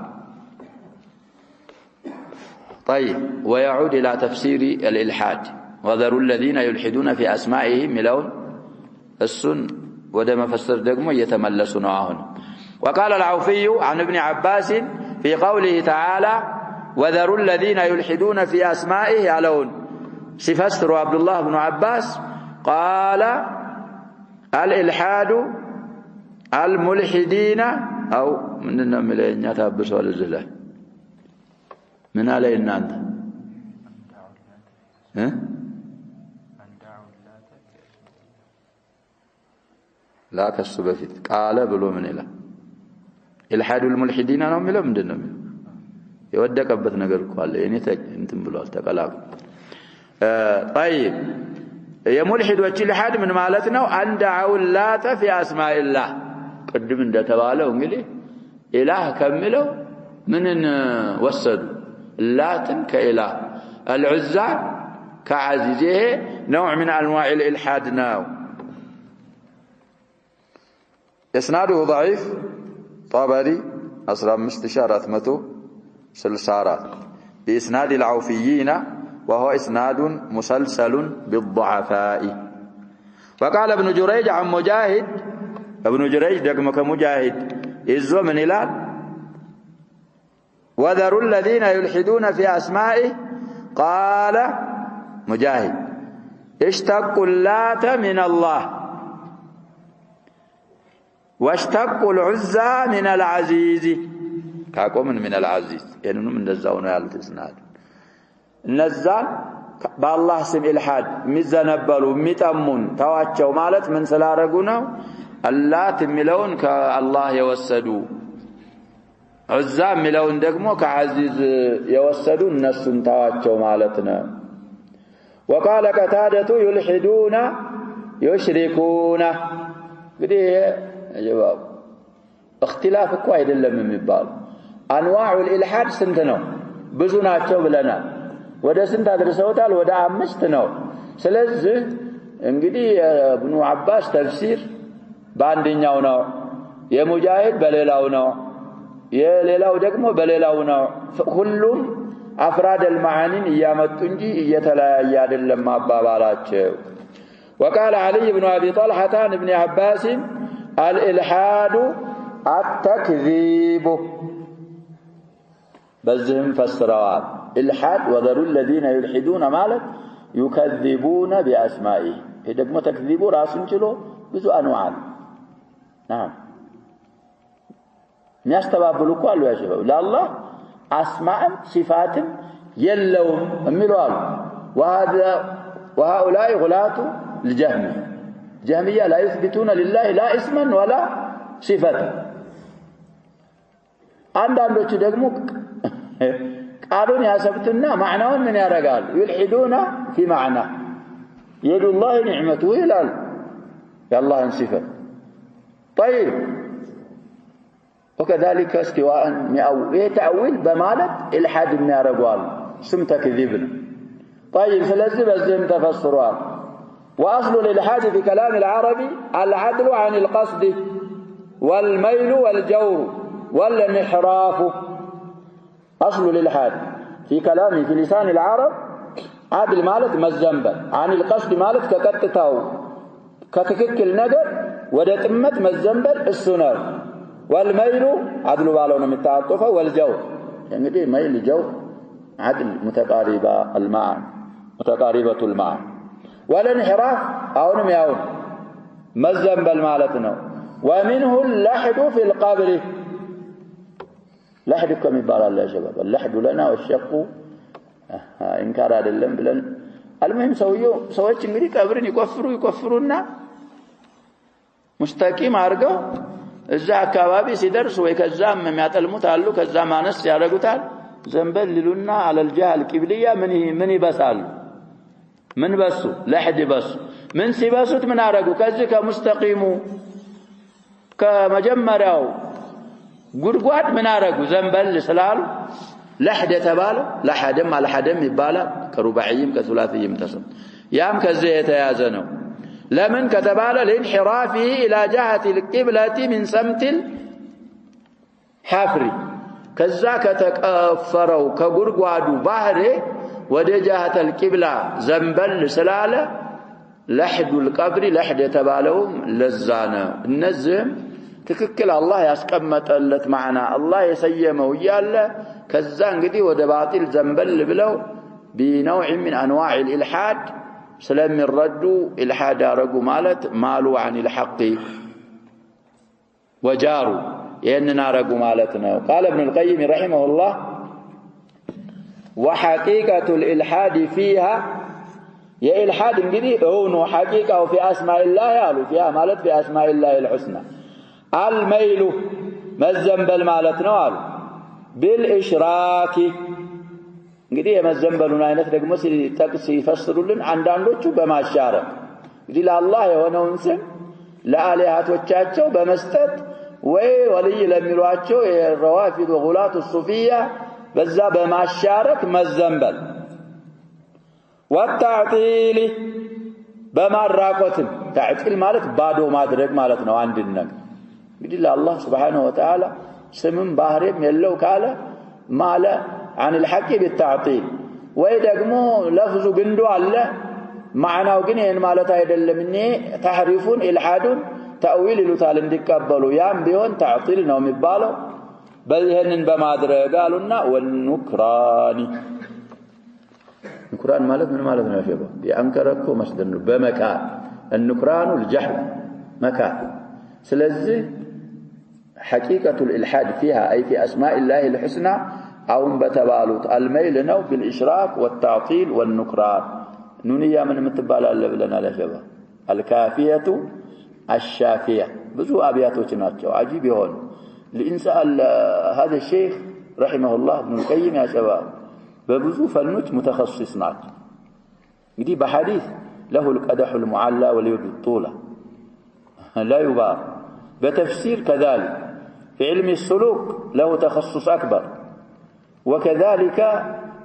طيب ويعود إلى تفسير الإلحاد وذروا الذين يلحدون في أسمائه ملون السن ودم فسر دقمه يتملسون معهن وقال العوفي عن ابن عباس في قوله تعالى وذروا الذين يلحدون في أسمائه يعلون سفسر عبد الله بن عباس قال الإلحاد الملحدين أو من ملين يتابسوا للزلال من علينا أنت ها لا كسبفت قال بلو من إله الحاد الملحدين أنا ملو من دنا يودكبت ነገር እኮ አለ እኔ እንትን ብሏል ተቀላቀ طيب የሙልሂዶች الحاد ምን ማለት ነው አንደው ላተ في اسماء الله ቅድም እንደተባለው እንግዲህ ኢላህ ከሚለው ምንን ወሰዱ لاتن كإله العزى كعزيزه نوع من أنواع الإلحاد ناو إسناده ضعيف طبري أسرى مستشارات متو سلسارات بإسناد العوفيين وهو إسناد مسلسل بالضعفاء وقال ابن جريج عن مجاهد ابن جريج دقمك مجاهد إزو من إله وذروا الذين يلحدون في أسمائه قال مجاهد اشتقوا اللات من الله واشتقوا العزى من العزيز كاكو من العزيز يعني من الزاون يالت اسناد النزال بالله سم الحاد مزنبلوا ميتمون تواچو ማለት ምን ስላረጉ ነው اللات የሚለውን ከአላህ የወሰዱ ዑዛ የሚለውን ደግሞ ከዓዚዝ የወሰዱ እነሱን ታዋቸው ማለት ነው وقال قتادة يلحدون يشركون እንግዲህ ጀዋብ اختلاف እኮ አይደለም የሚባል انواع الالحاد ስንት ነው ብዙ ናቸው ብለናል ወደ ስንት አድርሰውታል ወደ 5 ነው ስለዚህ እንግዲህ ኢብኑ አባስ ተፍሲር በአንደኛው ነው የሙጃሂድ በሌላው ነው የሌላው ደግሞ በሌላው ነው ሁሉም አፍራድ المعاني እያመጡ እንጂ እየተለያየ አይደለም አባባላቸው وقال علي بن ابي طلحه عن ابن عباس الالحاد التكذيب بزهم فسروا الحاد وذروا الذين يلحدون مالك يكذبون باسمائه ይሄ ደግሞ ተክذيቡ ራሱን ችሎ ብዙ አንዋዕ نعم የሚያስተባብሉ እኮ አሉ ያሸበው ለአላህ አስማዕም ሲፋትም የለውም የሚሉ አሉ وهؤلاء غلاة الجهمية الجهمية لا يثبتون لله لا اسما ولا صفة አንዳንዶቹ ደግሞ ቃሉን ያሰብቱና ማዕናውን ምን ያረጋሉ يلحدون في معنى يد الله نعمته ይላል የአላህን ሲፈት طيب وكذلك استواء يتأول بمالك الحاد من يرغوال سم تكذيبنا طيب فلذي بزهم تفسروا واصل الالحاد في كلام العربي العدل عن القصد والميل والجور والانحراف اصل الالحاد في كلامه في لسان العرب عدل مالك مزنب عن القصد مالك كقطتاو كتككل ነገር ወደ ጥመት መዘንበል እሱ ነው والميل عدل بالو ነው የሚታጠፈው والجور እንግዲህ ميل جو عدل متقاربه المعنى متقاربه المعنى والانحراف አሁንም ያው መዘንበል ማለት ነው ومنه اللحد في القبر لحد كم ይባላል يا شباب اللحد لنا والشق انكار አይደለም ብለን المهم ሰዎች እንግዲህ ቀብርን ይቆፍሩና ሙስተቂም አድርገው እዛ አካባቢ ሲደርስ ወይ ከዛም የሚያጠልሙት አሉ ከዛ ማነስ ያደርጉታል ዘንበል ሊሉና አለል ጃህል ቂብልያ ምን ይበሳሉ ምን በሱ ለህድ በሱ ምን ሲበሱት ምን አረጉ ከዚህ ከሙስተቂሙ ከመጀመሪያው ጉድጓድ ምን አረጉ ዘንበል ስላሉ ለህድ ተባለ ለሐደም አልሐደም ይባላል ከሩባዒም ከሱላፊም ተሰም ያም ከዚህ የተያዘ ነው لمن كتبال الانحرافه الى جهه القبلة من سمت الحفر كذا كتقفروا كغرغادو بحر وده جهه القبلة زنبل سلاله لحد القبر لحد يتبالهم لزانه النزم تككل الله ያስቀመጠለት معنا الله يسيمው ያለ ከዛ እንግዲህ ወደ ባጢል ዘንበል ብለው بنوع من انواع الالحاد سلام الرد الحاد رجو مالت مالو عن الحق وجاروا يننا رجو مالتنا قال ابن القيم رحمه الله وحقيقة الإلحاد فيها يا إلحاد انجدي هو حقيقة في أسماء الله يالو فيها مالت في أسماء الله الحسنى الميل مزنبل مالتنا والو بالإشراك እንግዲህ የመዘንበሉን አይነት ደግሞ ሲጠቅስ ይፈስሩልን አንዳንዶቹ በማሻረክ እንግዲህ ለአላህ የሆነውን ስም ለአሊያቶቻቸው በመስጠት ወይ ወልይ ለሚሏቸው የረዋፊድ ወጉላት الصوفية በዛ በማሻረክ መዘንበል ወታዕጢል በማራቆትም ታዕጢል ማለት ባዶ ማድረግ ማለት ነው አንድ ነገር እንግዲህ ለአላህ Subhanahu Wa Ta'ala ስምም ባህሪም የለው ካለ ማለ عن الحق بالتعطيل ويدغمو لفظ غندو الله معناو ግን ይሄን ማለት አይደለም እኔ ተህሪፉን ኢልሃዱን ተአዊል ይሉታል እንዲቀበሉ ያም ቢሆን ተዕጢል ነው የሚባለው በይሄንን በማድረግ አሉና ወንኩራኒ ንኩራን ማለት ምን ማለት ነው ያፈባ ያንከረኮ መስደር ነው በመካን النكران الجهل مكان ስለዚህ حقيقة الإلحاد فيها أي في أسماء الله الحسنى أو بتبالوت الميل نو بالإشراك والتعطيل والنكران نونيا من متبالا لنا لا شباب الكافية الشافية بزو أبياتو تناتشو عجيب يهون لإنسان هذا الشيخ رحمه الله ابن القيم يا شباب ببزو فنوች متخصص ናቸው እንግዲህ بحديث له القدح المعلى واليد الطولة لا يبار بتفسير كذلك في علم السلوك له تخصص أكبر وكذلك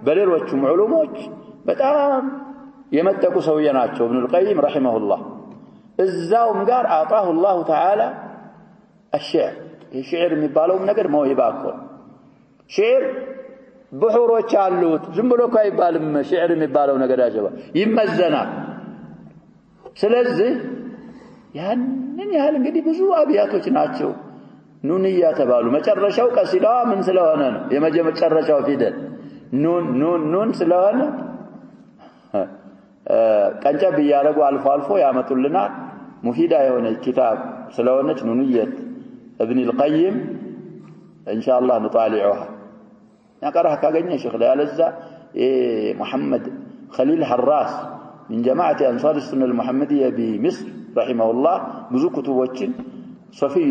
بليلوچም علوموች በጣም የመጠቁ ሰውዬ ናቸው ابن القيم رحمه الله እዛውም ጋር አጣሁ الله تعالى الشعر الشعر የሚባለው ነገር መውሂባ እኮ شعر بحوሮች አሉት ዝም ብሎ እኮ አይባልም شعر የሚባለው ነገር ያጀባ ይመዘናል ስለዚህ ያንን ያህል እንግዲህ ብዙ አብያቶች ናቸው ኑንያ ተባሉ መጨረሻው ቀሲዳዋ ምን ስለሆነ ነው የመጨረሻው ፊደል ኑን ስለሆነ ቀንጨብ ያረጉ አልፎ አልፎ ያመጡልናል ሙፊዳ የሆነ ኪታብ ስለሆነች ኑንየት ابن القيم ان شاء الله نطالعها نقراها كاغني شيخ لالزا محمد خليل حراس من جماعه انصار السنه المحمديه بمصر رحمه الله ብዙ كتبዎችን صفي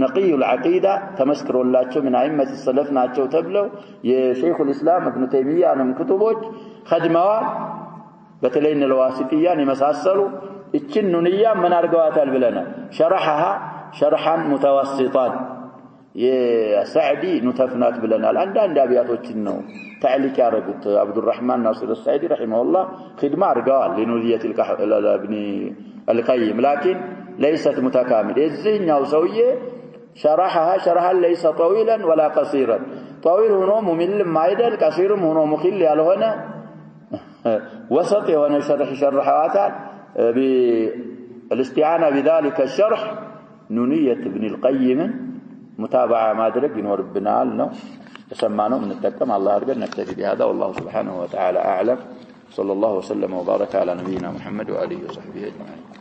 نقي العقيده ተመስክሮላቸው من ائمه السلف ናቸው ተብለው የሼኹ الاسلام ابن تيميه ነው كتبዎች خدموا በተለይ ለዋሲጥያን የመሳሰሉ እችን ኑንያ ምን አርገዋታል ብለና شرحها شرحا متوسطا يا سعدي نتفنات بلنا عند ابياتوችን ነው تعليق ያረጉት عبد الرحمن ناصر السعيدي رحمه الله خدمه ارغال لنوريه ابن القيم لكن ليست متكامل እዚህኛው ሰውዬ شرحها شرحا ليس طويلا ولا قصيرا طويل ሆኖ ممل ማይደል قصيرም ሆኖ مخل ያልሆነ وسط የሆነ شرح شرحዋታል بالاستعانه بذلك الشرح نونية ابن القيم متابعة ما درك ينور بنال نو سمعناه من التكم الله أرجل نكتفي بهذا والله سبحانه وتعالى أعلم صلى الله وسلم وبارك على نبينا محمد وآله وصحبه أجمعين